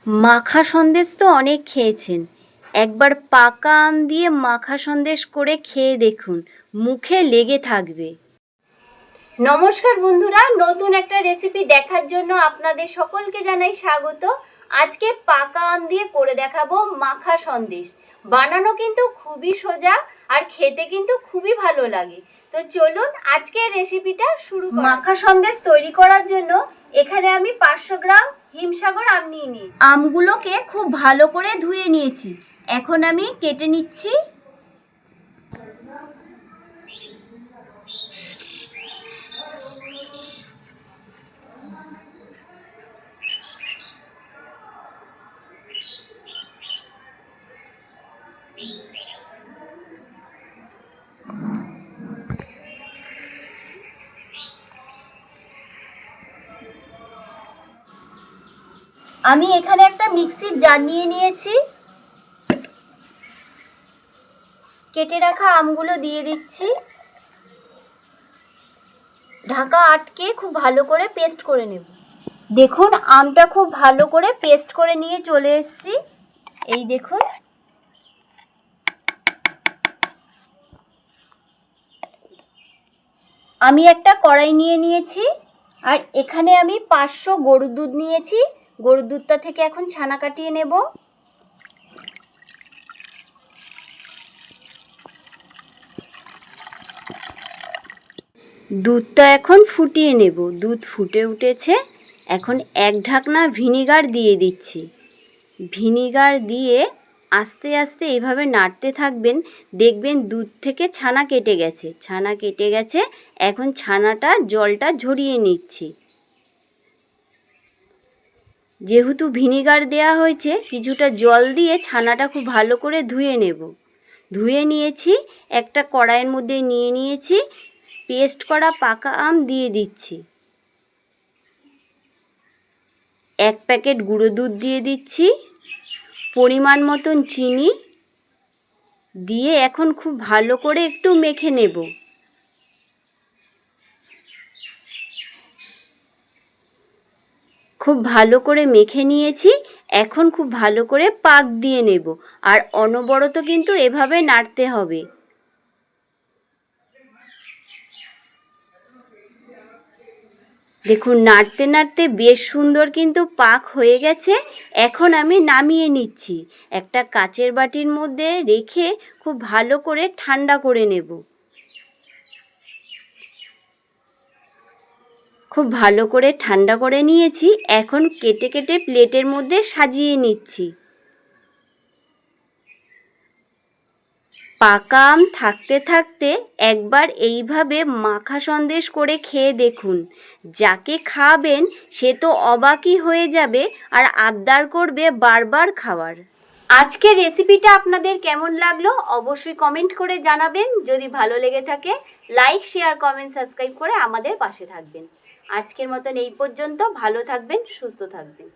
মাখা সন্দেশ তো অনেক খেয়েছেন, একবার পাকা আম দিয়ে মাখা সন্দেশ করে খেয়ে দেখুন, মুখে লেগে থাকবে। নমস্কার বন্ধুরা, নতুন একটা রেসিপি দেখার জন্য আপনাদের সকলকে জানাই স্বাগত। আজকে পাকা আম দিয়ে করে দেখাবো মাখা সন্দেশ। বানানো কিন্তু খুবই সোজা আর খেতে কিন্তু খুবই ভালো লাগে। তো চলুন আজকের রেসিপিটা শুরু করি। মাখা সন্দেশ তৈরি করার জন্য এখানে আমি 500 গ্রাম হিমসাগর আম নিয়ে নিই। আমগুলোকে খুব ভালো করে ধুয়ে নিয়েছি, এখন আমি কেটে নিচ্ছি। আমি এখানে একটা মিক্সির জার নিয়ে নিয়েছি, কেটে রাখা আমগুলো দিয়ে দিচ্ছি। ঢাকা আটকে খুব ভালো করে পেস্ট করে নেব। দেখুন আমটা খুব ভালো করে পেস্ট করে নিয়ে চলে এসেছি। এই দেখুন, আমি একটা কড়াই নিয়ে নিয়েছি আর এখানে আমি 500 গরুর দুধ নিয়েছি। গরুর দুধটা থেকে এখন ছানা কাটিয়ে নেব। দুধটা এখন ফুটিয়ে নেব। দুধ ফুটে উঠেছে, এখন এক ঢাকনা ভিনিগার দিয়ে দিচ্ছি। ভিনিগার দিয়ে আস্তে আস্তে এইভাবে নাড়তে থাকবেন, দেখবেন দুধ থেকে ছানা কেটে গেছে। ছানা কেটে গেছে, এখন ছানাটা জলটা ঝরিয়ে নিচ্ছি। যেহেতু ভিনিগার দেওয়া হয়েছে, কিছুটা জল দিয়ে ছানাটা খুব ভালো করে ধুয়ে নেব। ধুয়ে নিয়েছি, একটা কড়াইয়ের মধ্যে নিয়ে নিয়েছি, পেস্ট করা পাকা আম দিয়ে দিচ্ছি। 1 প্যাকেট গুঁড়ো দুধ দিয়ে দিচ্ছি, পরিমাণ মতন চিনি দিয়ে এখন খুব ভালো করে একটু মেখে নেব। খুব ভালো করে মেখে নিয়েছি, এখন খুব ভালো করে পাক দিয়ে নেব। আর অনবরত কিন্তু এভাবে নাড়তে হবে। দেখুন নাড়তে নাড়তে বেশ সুন্দর কিন্তু পাক হয়ে গেছে। এখন আমি নামিয়ে নিচ্ছি, একটা কাচের বাটির মধ্যে রেখে খুব ভালো করে ঠান্ডা করে নেব। খুব ভালো করে ঠান্ডা করে নিয়েছি, এখন কেটে কেটে প্লেটের মধ্যে সাজিয়ে নিচ্ছি। পাকা আম থাকতে থাকতে একবার এইভাবে মাখা সন্দেশ করে খেয়ে দেখুন, যাকে খাবেন সে তো অবাকই হয়ে যাবে আর আবদার করবে বারবার খাওয়ার। আজকের রেসিপিটা আপনাদের কেমন লাগলো অবশ্যই কমেন্ট করে জানাবেন। যদি ভালো লেগে থাকে লাইক, শেয়ার, কমেন্ট, সাবস্ক্রাইব করে আমাদের পাশে থাকবেন। আজকের মতন এই পর্যন্ত। ভালো থাকবেন, সুস্থ থাকবেন।